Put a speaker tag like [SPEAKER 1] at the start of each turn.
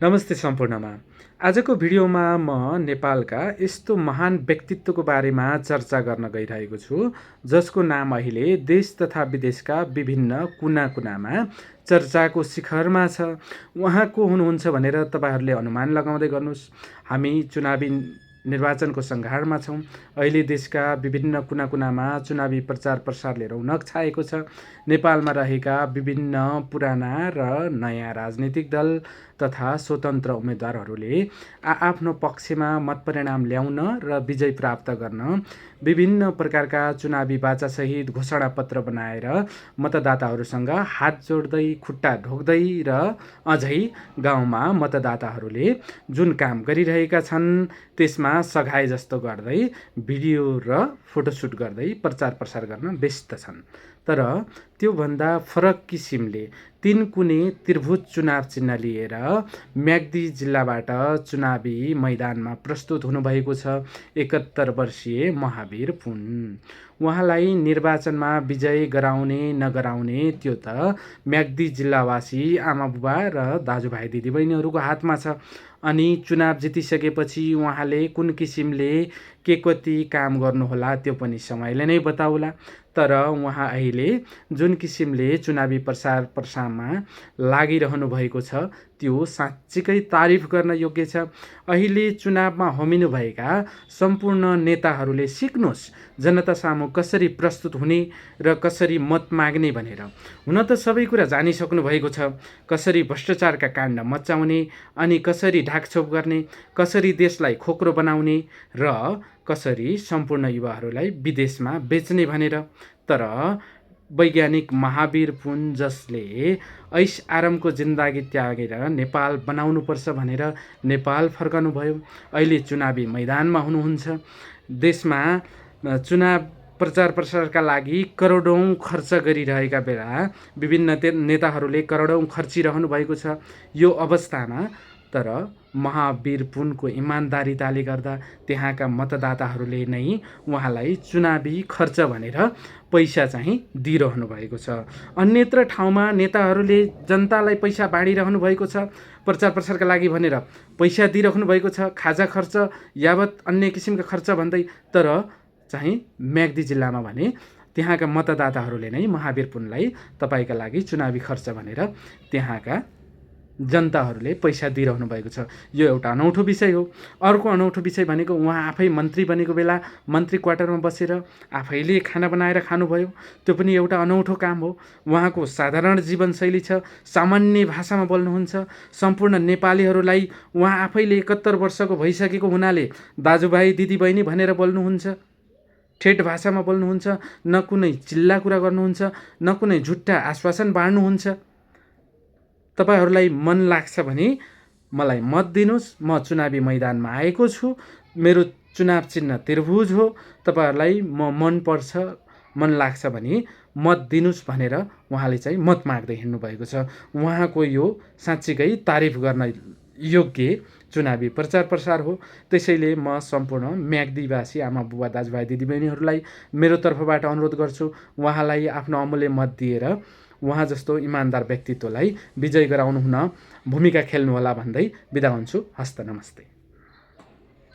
[SPEAKER 1] नमस्ते सम्पूर्णमा। आजको भिडियोमा म नेपालका यस्तो महान व्यक्तित्वको बारेमा चर्चा गर्न गइरहेको छु जसको नाम अहिले देश तथा विदेशका विभिन्न कुना-कुनामा चर्चाको शिखरमा छ। उहाँ को हुनुहुन्छ भनेर तपाईहरूले अनुमान लगाउँदै गर्नुहोस्। हामी चुनावी निर्वाचनको सङ्घारमा छौँ। अहिले देशका विभिन्न कुना-कुनामा चुनावी प्रचार प्रसारले रौनक छाएको छ। नेपालमा रहेका विभिन्न पुराना र नयाँ राजनीतिक दल तथा स्वतन्त्र उम्मेदवारहरूले आफ्नो पक्षमा मतपरिणाम ल्याउन र विजय प्राप्त गर्न विभिन्न प्रकारका चुनावी बाचासहित घोषणापत्र बनाएर मतदाताहरूसँग हात जोड्दै खुट्टा ढोक्दै र अझै गाउँमा मतदाताहरूले जुन काम गरिरहेका छन् त्यसमा सघाए जस्तो गर्दै भिडियो र फोटोसुट गर्दै प्रचार प्रसार गर्न व्यस्त छन्। तर त्योभन्दा फरक किसिमले 3 कुने त्रिभुज चुनाव चिन्ह लिएर म्याग्दी जिल्लाबाट चुनावी मैदानमा प्रस्तुत हुनुभएको छ 71 वर्षीय महावीर पुन। उहाँलाई निर्वाचनमा विजय गराउने नगराउने त्यो त म्याग्दी जिल्लावासी आमाबुबा र दाजुभाइ दिदीबहिनीहरूको हातमा छ। अनि चुनाव जितिसकेपछि उहाँले कुन किसिमले के कति काम गर्नुहोला त्यो पनि समयले नै बताउला। तर उहाँ अहिले जुन किसिमले चुनावी प्रसार प्रसारमा लागिरहनु भएको छ त्यो साँच्चीकै तारिफ गर्न योग्य छ। अहिले चुनावमा होमिनुभएका सम्पूर्ण नेताहरूले सिक्नुहोस् जनता सामु कसरी प्रस्तुत हुने र कसरी मत माग्ने भनेर। हुन त सबै कुरा जानिसक्नु भएको छ, कसरी भ्रष्टाचारका काण्ड मचाउने अनि कसरी ढाकछोप गर्ने, कसरी देशलाई खोक्रो बनाउने र कसरी सम्पूर्ण युवाहरूलाई विदेशमा बेच्ने भनेर। तर वैज्ञानिक महावीर पुन जसले ऐश आरामको जिन्दगी त्यागेर नेपाल बनाउनुपर्छ भनेर नेपाल फर्कनुभयो, अहिले चुनावी मैदानमा हुनुहुन्छ। देशमा चुनाव प्रचार प्रसारका लागि करोडौँ खर्च गरिरहेका बेला विभिन्न नेताहरूले करोडौँ खर्चिरहनु भएको छ। यो अवस्थामा तर महावीर पुनको इमान्दारिताले गर्दा त्यहाँका मतदाताहरूले नै उहाँलाई चुनावी खर्च भनेर पैसा चाहिँ दिइरहनु भएको छ। अन्यत्र ठाउँमा नेताहरूले जनतालाई पैसा बाँडिरहनु भएको छ प्रचार प्रसारका लागि भनेर पैसा दिइरहनु भएको छ, खाजा खर्च यावत अन्य किसिमका खर्च भन्दै। तर चाहिँ म्याग्दी जिल्लामा भने त्यहाँका मतदाताहरूले नै महावीर पुनलाई तपाईँका लागि चुनावी खर्च भनेर त्यहाँका जनताहरूले पैसा दिइरहनु भएको छ। यो एउटा अनौठो विषय हो। अर्को अनौठो विषय भनेको उहाँ आफै मन्त्री बनेको बेला मन्त्री क्वार्टरमा बसेर आफैले खाना बनाएर खानुभयो। त्यो पनि एउटा अनौठो काम हो। उहाँको साधारण जीवनशैली छ, सामान्य भाषामा बोल्नुहुन्छ। सम्पूर्ण नेपालीहरूलाई उहाँ आफैले 71 वर्षको भइसकेको हुनाले दाजुभाइ दिदीबहिनी भनेर बोल्नुहुन्छ, ठेट भाषामा बोल्नुहुन्छ, न कुनै चिल्ला कुरा गर्नुहुन्छ, न कुनै झुट्टा आश्वासन बाँड्नुहुन्छ। तपाईहरूलाई मन लाग्छ भने मलाई मत दिनुहोस्, म चुनावी मैदानमा आएको छु, मेरो चुनाव चिन्ह त्रिभुज हो, तपाईहरूलाई म मन पर्छ मन लाग्छ भने मत दिनुहोस् भनेर उहाँले चाहिँ मत माग्दै हिँड्नु भएको छ। उहाँको यो साँच्चीकै तारिफ गर्न योग्य चुनावी प्रचार प्रसार हो। त्यसैले म सम्पूर्ण म्याग्दीवासी आमा बुबा दाजुभाइ दिदीबहिनीहरूलाई मेरो तर्फबाट अनुरोध गर्छु उहाँलाई आफ्नो अमूल्य मत दिएर उहाँ जस्तो इमान्दार व्यक्तित्वलाई विजय गराउनु हुन भूमिका खेल्नुहोला भन्दै बिदा हुन्छु। हस्त नमस्ते।